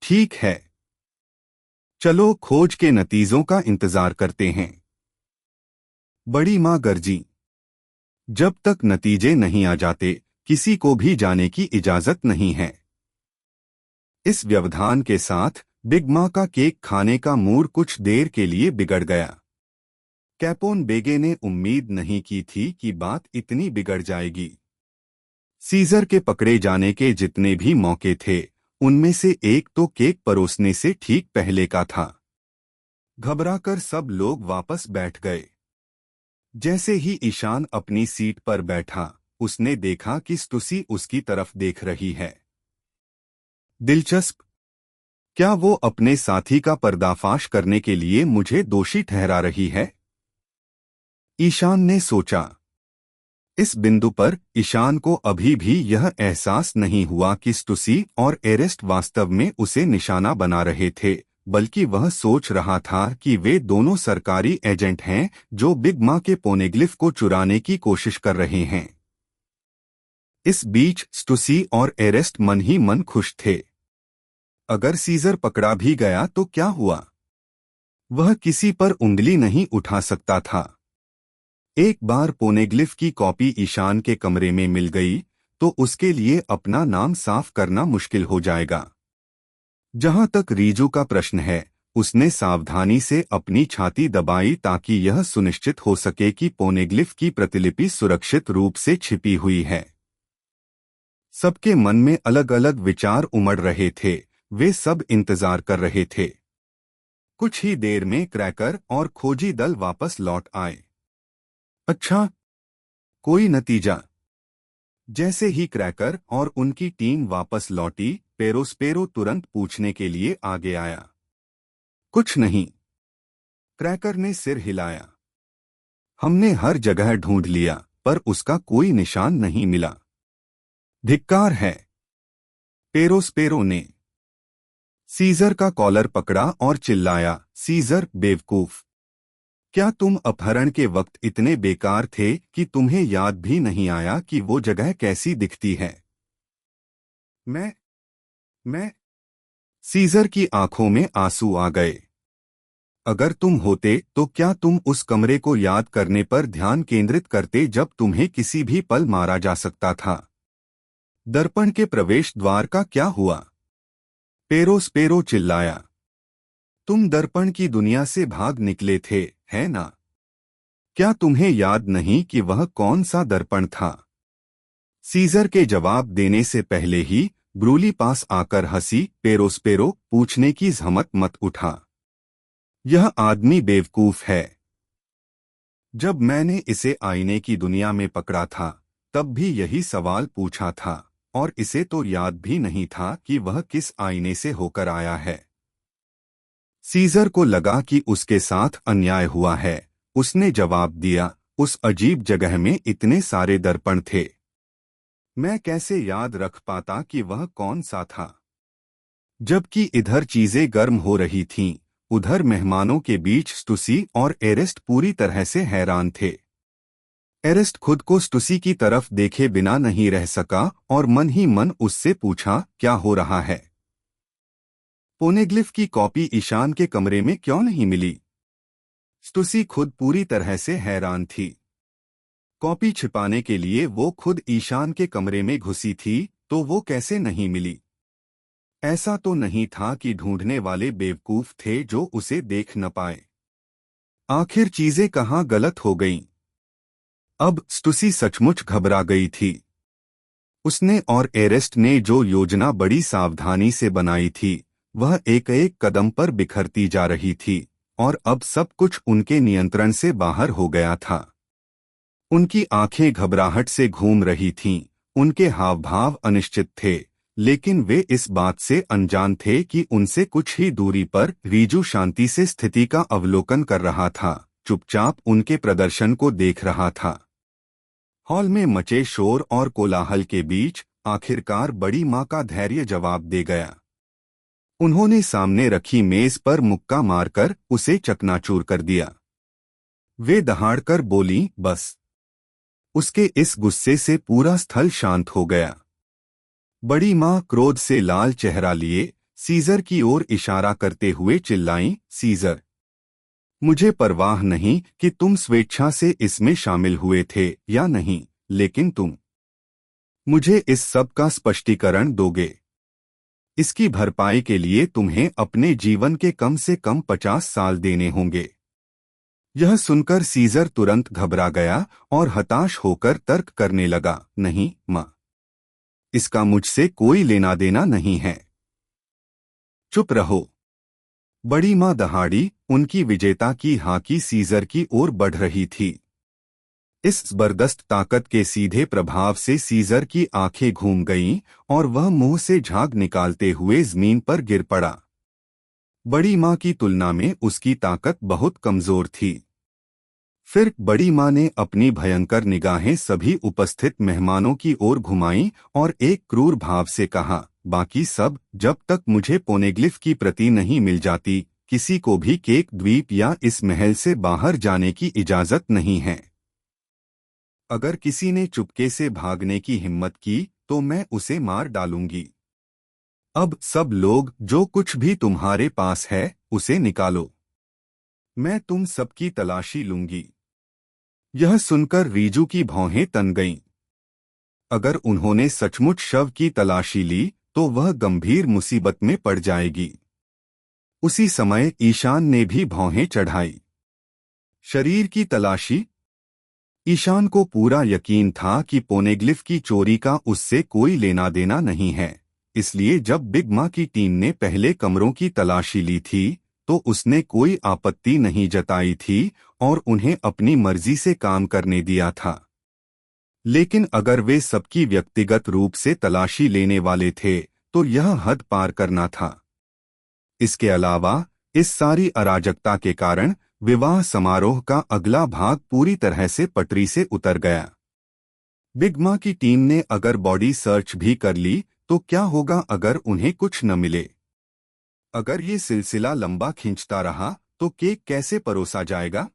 ठीक है, चलो खोज के नतीजों का इंतजार करते हैं। बड़ी माँ गरजी, जब तक नतीजे नहीं आ जाते किसी को भी जाने की इजाजत नहीं है। इस व्यवधान के साथ बिग माँ का केक खाने का मूड कुछ देर के लिए बिगड़ गया। कैपोन बेगे ने उम्मीद नहीं की थी कि बात इतनी बिगड़ जाएगी। सीजर के पकड़े जाने के जितने भी मौके थे, उनमें से एक तो केक परोसने से ठीक पहले का था। घबराकर सब लोग वापस बैठ गए। जैसे ही ईशान अपनी सीट पर बैठा, उसने देखा कि स्टूसी उसकी तरफ देख रही है। दिलचस्प, क्या वो अपने साथी का पर्दाफाश करने के लिए मुझे दोषी ठहरा रही है? ईशान ने सोचा। इस बिंदु पर ईशान को अभी भी यह एहसास नहीं हुआ कि स्टूसी और एरेस्ट वास्तव में उसे निशाना बना रहे थे, बल्कि वह सोच रहा था कि वे दोनों सरकारी एजेंट हैं जो बिग माँ के पोनेग्लिफ को चुराने की कोशिश कर रहे हैं। इस बीच स्टूसी और एरेस्ट मन ही मन खुश थे। अगर सीजर पकड़ा भी गया तो क्या हुआ? वह किसी पर उंगली नहीं उठा सकता था। एक बार पोनेग्लिफ की कॉपी ईशान के कमरे में मिल गई तो उसके लिए अपना नाम साफ करना मुश्किल हो जाएगा। जहां तक रीजू का प्रश्न है, उसने सावधानी से अपनी छाती दबाई ताकि यह सुनिश्चित हो सके कि पोनेग्लिफ की प्रतिलिपि सुरक्षित रूप से छिपी हुई है। सबके मन में अलग अलग विचार उमड़ रहे थे, वे सब इंतजार कर रहे थे। कुछ ही देर में क्रैकर और खोजी दल वापस लौट आए। अच्छा, कोई नतीजा? जैसे ही क्रैकर और उनकी टीम वापस लौटी, पेरोस्पेरो तुरंत पूछने के लिए आगे आया। कुछ नहीं, क्रैकर ने सिर हिलाया। हमने हर जगह ढूंढ लिया, पर उसका कोई निशान नहीं मिला। धिक्कार है, पेरोस्पेरो ने सीजर का कॉलर पकड़ा और चिल्लाया, सीजर बेवकूफ, क्या तुम अपहरण के वक्त इतने बेकार थे कि तुम्हें याद भी नहीं आया कि वो जगह कैसी दिखती है? मैं सीजर की आंखों में आंसू आ गए। अगर तुम होते तो क्या तुम उस कमरे को याद करने पर ध्यान केंद्रित करते जब तुम्हें किसी भी पल मारा जा सकता था? दर्पण के प्रवेश द्वार का क्या हुआ? पेरो चिल्लाया, तुम दर्पण की दुनिया से भाग निकले थे, है ना? क्या तुम्हें याद नहीं कि वह कौन सा दर्पण था? सीजर के जवाब देने से पहले ही ब्रूली पास आकर हंसी, पेरो पूछने की जहमत मत उठा। यह आदमी बेवकूफ है। जब मैंने इसे आईने की दुनिया में पकड़ा था तब भी यही सवाल पूछा था, और इसे तो याद भी नहीं था कि वह किस आईने से होकर आया है। सीजर को लगा कि उसके साथ अन्याय हुआ है। उसने जवाब दिया, उस अजीब जगह में इतने सारे दर्पण थे, मैं कैसे याद रख पाता कि वह कौन सा था? जबकि इधर चीजें गर्म हो रही थीं, उधर मेहमानों के बीच स्टुसी और एरेस्ट पूरी तरह से हैरान थे। एरेस्ट खुद को स्टुसी की तरफ देखे बिना नहीं रह सका और मन ही मन उससे पूछा, क्या हो रहा है? पोनेग्लिफ की कॉपी ईशान के कमरे में क्यों नहीं मिली? स्टुसी खुद पूरी तरह से हैरान थी। कॉपी छिपाने के लिए वो खुद ईशान के कमरे में घुसी थी, तो वो कैसे नहीं मिली? ऐसा तो नहीं था कि ढूंढने वाले बेवकूफ थे जो उसे देख न पाए। आखिर चीजें कहाँ गलत हो गईं? अब स्टुसी सचमुच घबरा गई थी। उसने और एरेस्ट ने जो योजना बड़ी सावधानी से बनाई थी वह एक एक कदम पर बिखरती जा रही थी, और अब सब कुछ उनके नियंत्रण से बाहर हो गया था। उनकी आंखें घबराहट से घूम रही थीं, उनके हाव भाव अनिश्चित थे, लेकिन वे इस बात से अनजान थे कि उनसे कुछ ही दूरी पर रीजू शांति से स्थिति का अवलोकन कर रहा था, चुपचाप उनके प्रदर्शन को देख रहा था। हॉल में मचे शोर और कोलाहल के बीच आखिरकार बड़ी माँ का धैर्य जवाब दे गया। उन्होंने सामने रखी मेज पर मुक्का मारकर उसे चकनाचूर कर दिया। वे दहाड़कर बोली, बस। उसके इस गुस्से से पूरा स्थल शांत हो गया। बड़ी माँ क्रोध से लाल चेहरा लिए सीजर की ओर इशारा करते हुए चिल्लाईं, सीजर, मुझे परवाह नहीं कि तुम स्वेच्छा से इसमें शामिल हुए थे या नहीं, लेकिन तुम मुझे इस सब का स्पष्टीकरण दोगे। इसकी भरपाई के लिए तुम्हें अपने जीवन के कम से कम 50 साल देने होंगे। यह सुनकर सीजर तुरंत घबरा गया और हताश होकर तर्क करने लगा, नहीं माँ, इसका मुझसे कोई लेना देना नहीं है। चुप रहो। बड़ी माँ दहाड़ी उनकी विजेता की हाकी सीजर की ओर बढ़ रही थी। इस जबरदस्त ताकत के सीधे प्रभाव से सीजर की आंखें घूम गईं और वह मुंह से झाग निकालते हुए जमीन पर गिर पड़ा। बड़ी माँ की तुलना में उसकी ताकत बहुत कमजोर थी। फिर बड़ी माँ ने अपनी भयंकर निगाहें सभी उपस्थित मेहमानों की ओर घुमाईं और एक क्रूर भाव से कहा, बाकी सब, जब तक मुझे पोनेग्लिफ की प्रति नहीं मिल जाती, किसी को भी केक द्वीप या इस महल से बाहर जाने की इजाजत नहीं है। अगर किसी ने चुपके से भागने की हिम्मत की तो मैं उसे मार डालूंगी। अब सब लोग, जो कुछ भी तुम्हारे पास है उसे निकालो। मैं तुम सबकी तलाशी लूंगी। यह सुनकर रीजू की भौहें तन गईं। अगर उन्होंने सचमुच शव की तलाशी ली तो वह गंभीर मुसीबत में पड़ जाएगी। उसी समय ईशान ने भी भौहें चढ़ाई। शरीर की तलाशी? ईशान को पूरा यकीन था कि पोनेग्लिफ की चोरी का उससे कोई लेना देना नहीं है, इसलिए जब बिग माँ की टीम ने पहले कमरों की तलाशी ली थी तो उसने कोई आपत्ति नहीं जताई थी और उन्हें अपनी मर्जी से काम करने दिया था। लेकिन अगर वे सबकी व्यक्तिगत रूप से तलाशी लेने वाले थे तो यह हद पार करना था। इसके अलावा इस सारी अराजकता के कारण विवाह समारोह का अगला भाग पूरी तरह से पटरी से उतर गया। बिग माँ की टीम ने अगर बॉडी सर्च भी कर ली तो क्या होगा अगर उन्हें कुछ न मिले? अगर ये सिलसिला लंबा खींचता रहा तो केक कैसे परोसा जाएगा?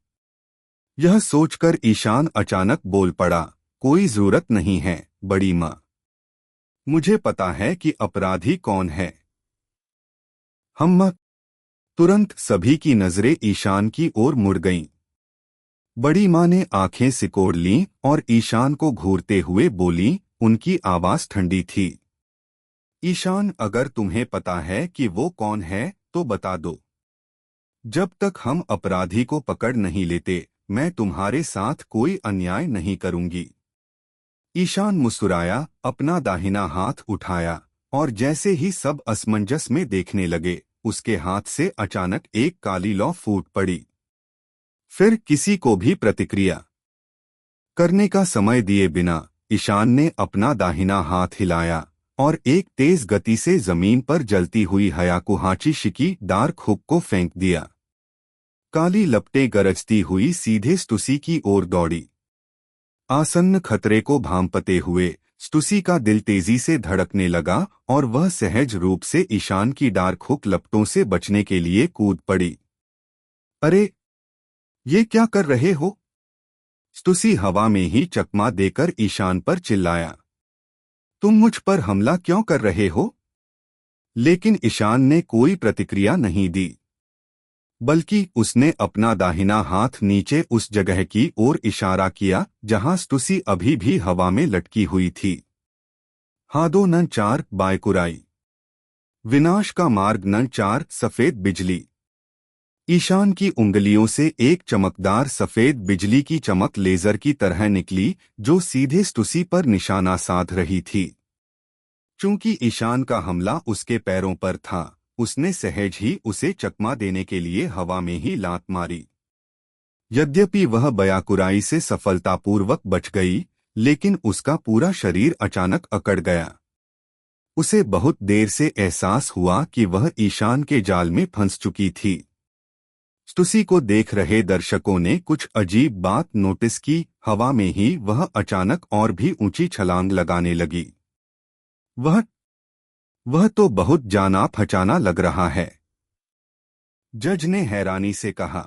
यह सोचकर ईशान अचानक बोल पड़ा, कोई जरूरत नहीं है बड़ी माँ। मुझे पता है कि अपराधी कौन है। हम तुरंत सभी की नजरें ईशान की ओर मुड़ गईं। बड़ी माँ ने आंखें सिकोड़ लीं और ईशान को घूरते हुए बोली, उनकी आवाज ठंडी थी। ईशान, अगर तुम्हें पता है कि वो कौन है तो बता दो। जब तक हम अपराधी को पकड़ नहीं लेते मैं तुम्हारे साथ कोई अन्याय नहीं करूंगी। ईशान मुस्कुराया, अपना दाहिना हाथ उठाया और जैसे ही सब असमंजस में देखने लगे उसके हाथ से अचानक एक काली लौ फूट पड़ी। फिर किसी को भी प्रतिक्रिया करने का समय दिए बिना ईशान ने अपना दाहिना हाथ हिलाया और एक तेज गति से जमीन पर जलती हुई हयाकुहाची शिकी डार्क हुक को फेंक दिया। काली लपटें गरजती हुई सीधे स्टुसी की ओर दौड़ी। आसन्न खतरे को भांपते हुए स्टुसी का दिल तेजी से धड़कने लगा और वह सहज रूप से ईशान की डार्क हुक लपटों से बचने के लिए कूद पड़ी। अरे, ये क्या कर रहे हो? स्टुसी हवा में ही चकमा देकर ईशान पर चिल्लाया, तुम मुझ पर हमला क्यों कर रहे हो? लेकिन ईशान ने कोई प्रतिक्रिया नहीं दी, बल्कि उसने अपना दाहिना हाथ नीचे उस जगह की ओर इशारा किया जहां स्टुसी अभी भी हवा में लटकी हुई थी। हादो नन 4 बायकुराई, विनाश का मार्ग नन 4 सफेद बिजली। ईशान की उंगलियों से एक चमकदार सफेद बिजली की चमक लेजर की तरह निकली जो सीधे स्टुसी पर निशाना साध रही थी। चूंकि ईशान का हमला उसके पैरों पर था उसने सहज ही उसे चकमा देने के लिए हवा में ही लात मारी। यद्यपि वह बयाकुराई से सफलतापूर्वक बच गई लेकिन उसका पूरा शरीर अचानक अकड़ गया। उसे बहुत देर से एहसास हुआ कि वह ईशान के जाल में फंस चुकी थी। स्टुसी को देख रहे दर्शकों ने कुछ अजीब बात नोटिस की, हवा में ही वह अचानक और भी ऊंची छलांग लगाने लगी। वह तो बहुत जाना पहचाना लग रहा है। जज ने हैरानी से कहा,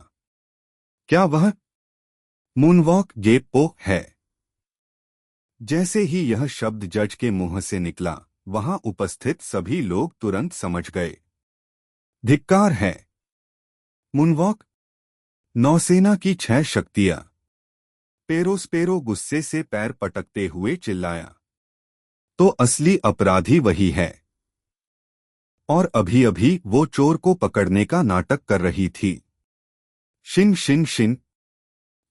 क्या वह मूनवॉक गेप्पो है? जैसे ही यह शब्द जज के मुंह से निकला वहां उपस्थित सभी लोग तुरंत समझ गए। धिक्कार है। मूनवॉक, नौसेना की 6 शक्तियां। पेरोस्पेरो गुस्से से पैर पटकते हुए चिल्लाया, तो असली अपराधी वही है। और अभी अभी वो चोर को पकड़ने का नाटक कर रही थी। Shin Shin Shin.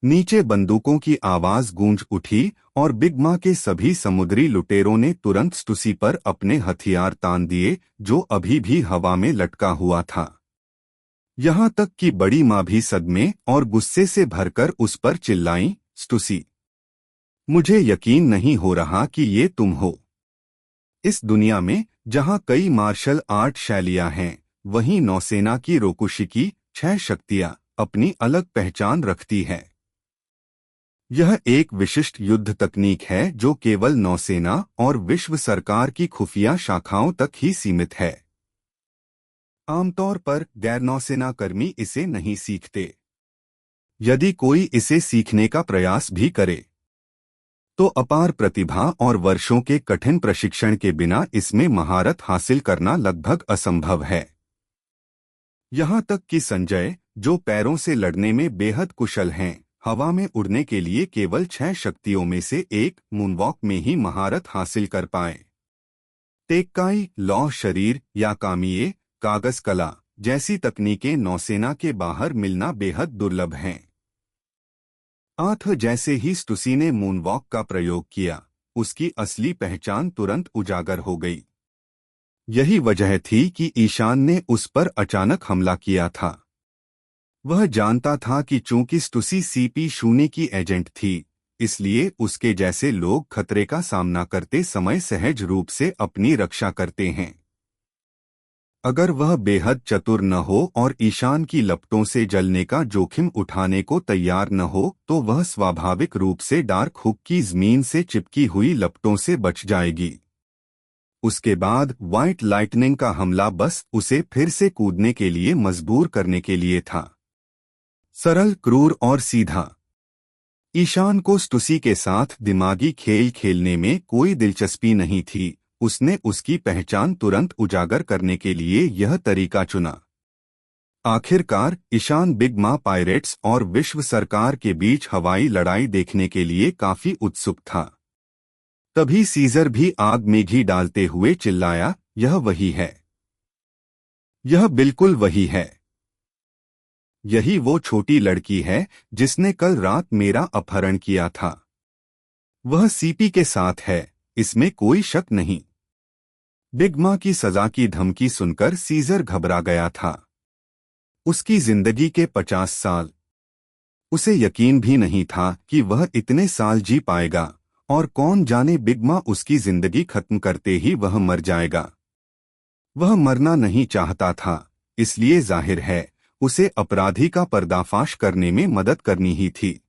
नीचे बंदूकों की आवाज गूंज उठी और बिग माँ के सभी समुद्री लुटेरों ने तुरंत स्टुसी पर अपने हथियार तान दिए जो अभी भी हवा में लटका हुआ था। यहां तक कि बड़ी माँ भी सदमे और गुस्से से भरकर उस पर चिल्लाई, स्टुसी, मुझे यकीन नहीं हो रहा कि ये तुम हो। इस दुनिया में जहां कई मार्शल आर्ट शैलियां हैं वहीं नौसेना की रोकुशिकी 6 शक्तियां अपनी अलग पहचान रखती है। यह एक विशिष्ट युद्ध तकनीक है जो केवल नौसेना और विश्व सरकार की खुफिया शाखाओं तक ही सीमित है। आमतौर पर गैर नौसेना कर्मी इसे नहीं सीखते। यदि कोई इसे सीखने का प्रयास भी करे तो अपार प्रतिभा और वर्षों के कठिन प्रशिक्षण के बिना इसमें महारत हासिल करना लगभग असंभव है। यहां तक कि संजय, जो पैरों से लड़ने में बेहद कुशल हैं, हवा में उड़ने के लिए केवल 6 शक्तियों में से एक मूनवॉक में ही महारत हासिल कर पाए। तेक्काई, लौह शरीर या कामिये, कागज कला जैसी तकनीकें नौसेना के बाहर मिलना बेहद दुर्लभ हैं। जैसे ही स्टुसी ने मूनवॉक का प्रयोग किया उसकी असली पहचान तुरंत उजागर हो गई। यही वजह थी कि ईशान ने उस पर अचानक हमला किया था। वह जानता था कि चूंकि स्टुसी CP0 की एजेंट थी इसलिए उसके जैसे लोग खतरे का सामना करते समय सहज रूप से अपनी रक्षा करते हैं। अगर वह बेहद चतुर न हो और ईशान की लपटों से जलने का जोखिम उठाने को तैयार न हो तो वह स्वाभाविक रूप से डार्क हुक की जमीन से चिपकी हुई लपटों से बच जाएगी। उसके बाद व्हाइट लाइटनिंग का हमला बस उसे फिर से कूदने के लिए मजबूर करने के लिए था। सरल, क्रूर और सीधा। ईशान को स्टुसी के साथ दिमागी खेल खेलने में कोई दिलचस्पी नहीं थी। उसने उसकी पहचान तुरंत उजागर करने के लिए यह तरीका चुना। आखिरकार ईशान बिग मा पायरेट्स और विश्व सरकार के बीच हवाई लड़ाई देखने के लिए काफी उत्सुक था। तभी सीजर भी आग में घी डालते हुए चिल्लाया, यह वही है, यह बिल्कुल वही है। यही वो छोटी लड़की है जिसने कल रात मेरा अपहरण किया था। वह सीपी के साथ है, इसमें कोई शक नहीं। बिग मा की सजा की धमकी सुनकर सीजर घबरा गया था। उसकी जिंदगी के 50 साल। उसे यकीन भी नहीं था कि वह इतने साल जी पाएगा, और कौन जाने बिग मा उसकी जिंदगी खत्म करते ही वह मर जाएगा। वह मरना नहीं चाहता था, इसलिए जाहिर है उसे अपराधी का पर्दाफाश करने में मदद करनी ही थी।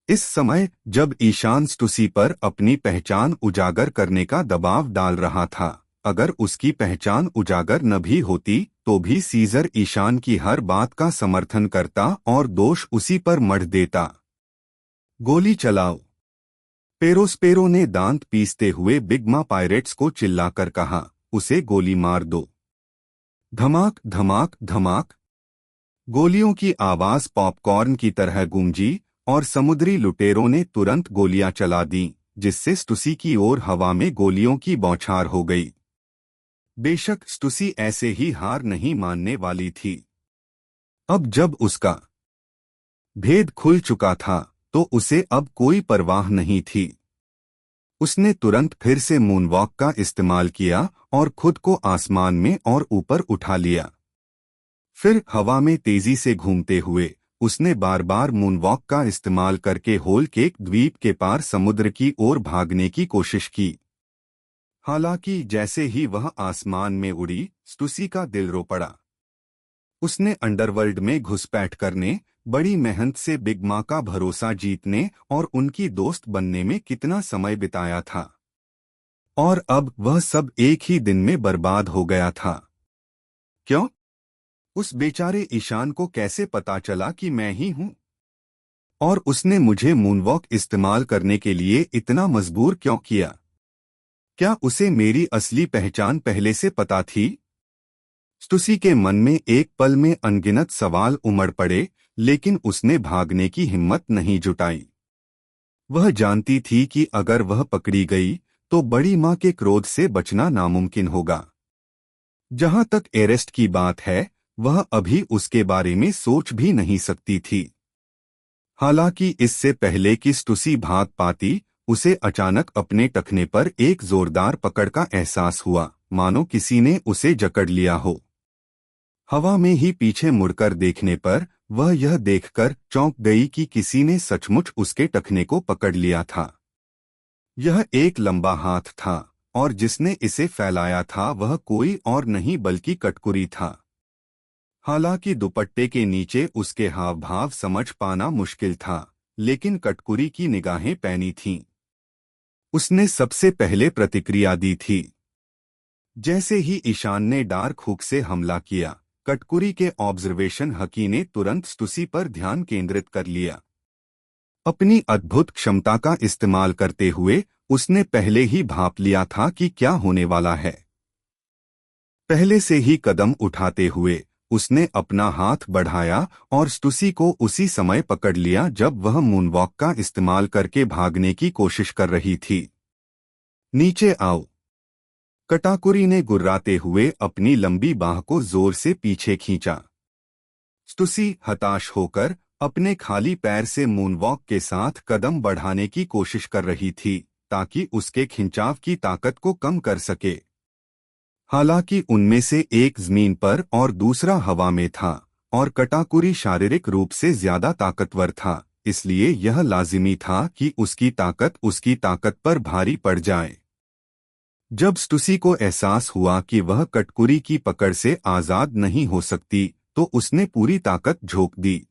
इस समय जब ईशान स्टुसी पर अपनी पहचान उजागर करने का दबाव डाल रहा था, अगर उसकी पहचान उजागर न भी होती तो भी सीजर ईशान की हर बात का समर्थन करता और दोष उसी पर मढ़ देता। गोली चलाओ, पेरोस्पेरो ने दांत पीसते हुए बिग मा पायरेट्स को चिल्लाकर कहा, उसे गोली मार दो। धमाक धमाक धमाक। गोलियों की आवाज पॉपकॉर्न की तरह गूंजी और समुद्री लुटेरों ने तुरंत गोलियां चला दीं, जिससे स्टुसी की ओर हवा में गोलियों की बौछार हो गई। बेशक स्टुसी ऐसे ही हार नहीं मानने वाली थी। अब जब उसका भेद खुल चुका था तो उसे अब कोई परवाह नहीं थी। उसने तुरंत फिर से मूनवॉक का इस्तेमाल किया और खुद को आसमान में और ऊपर उठा लिया। फिर हवा में तेजी से घूमते हुए उसने बार बार मूनवॉक का इस्तेमाल करके होल केक द्वीप के पार समुद्र की ओर भागने की कोशिश की। हालांकि जैसे ही वह आसमान में उड़ी, स्टुसी का दिल रो पड़ा। उसने अंडरवर्ल्ड में घुसपैठ करने, बड़ी मेहनत से बिग मा का भरोसा जीतने और उनकी दोस्त बनने में कितना समय बिताया था, और अब वह सब एक ही दिन में बर्बाद हो गया था। क्यों? उस बेचारे ईशान को कैसे पता चला कि मैं ही हूं? और उसने मुझे मूनवॉक इस्तेमाल करने के लिए इतना मजबूर क्यों किया? क्या उसे मेरी असली पहचान पहले से पता थी? स्टुसी के मन में एक पल में अनगिनत सवाल उमड़ पड़े, लेकिन उसने भागने की हिम्मत नहीं जुटाई। वह जानती थी कि अगर वह पकड़ी गई तो बड़ी मां के क्रोध से बचना नामुमकिन होगा। जहां तक एरेस्ट की बात है, वह अभी उसके बारे में सोच भी नहीं सकती थी। हालांकि इससे पहले कि स्टुसी भाग पाती, उसे अचानक अपने टखने पर एक जोरदार पकड़ का एहसास हुआ, मानो किसी ने उसे जकड़ लिया हो। हवा में ही पीछे मुड़कर देखने पर वह यह देखकर चौंक गई कि किसी ने सचमुच उसके टखने को पकड़ लिया था। यह एक लंबा हाथ था, और जिसने इसे फैलाया था वह कोई और नहीं बल्कि कटकुरी था। हालांकि दुपट्टे के नीचे उसके हाव भाव समझ पाना मुश्किल था, लेकिन कटकुरी की निगाहें पैनी थीं। उसने सबसे पहले प्रतिक्रिया दी थी। जैसे ही ईशान ने डार्क हुक से हमला किया, कटकुरी के ऑब्जर्वेशन हकी ने तुरंत स्टुसी पर ध्यान केंद्रित कर लिया। अपनी अद्भुत क्षमता का इस्तेमाल करते हुए उसने पहले ही भांप लिया था कि क्या होने वाला है। पहले से ही कदम उठाते हुए उसने अपना हाथ बढ़ाया और स्टुसी को उसी समय पकड़ लिया जब वह मूनवॉक का इस्तेमाल करके भागने की कोशिश कर रही थी। नीचे आओ, कटाकुरी ने गुर्राते हुए अपनी लंबी बाह को जोर से पीछे खींचा। स्टुसी हताश होकर अपने खाली पैर से मूनवॉक के साथ कदम बढ़ाने की कोशिश कर रही थी, ताकि उसके खिंचाव की ताकत को कम कर सके। हालांकि उनमें से एक जमीन पर और दूसरा हवा में था, और कटाकुरी शारीरिक रूप से ज्यादा ताकतवर था, इसलिए यह लाजिमी था कि उसकी ताकत पर भारी पड़ जाए। जब स्टुसी को एहसास हुआ कि वह कटकुरी की पकड़ से आजाद नहीं हो सकती, तो उसने पूरी ताकत झोंक दी।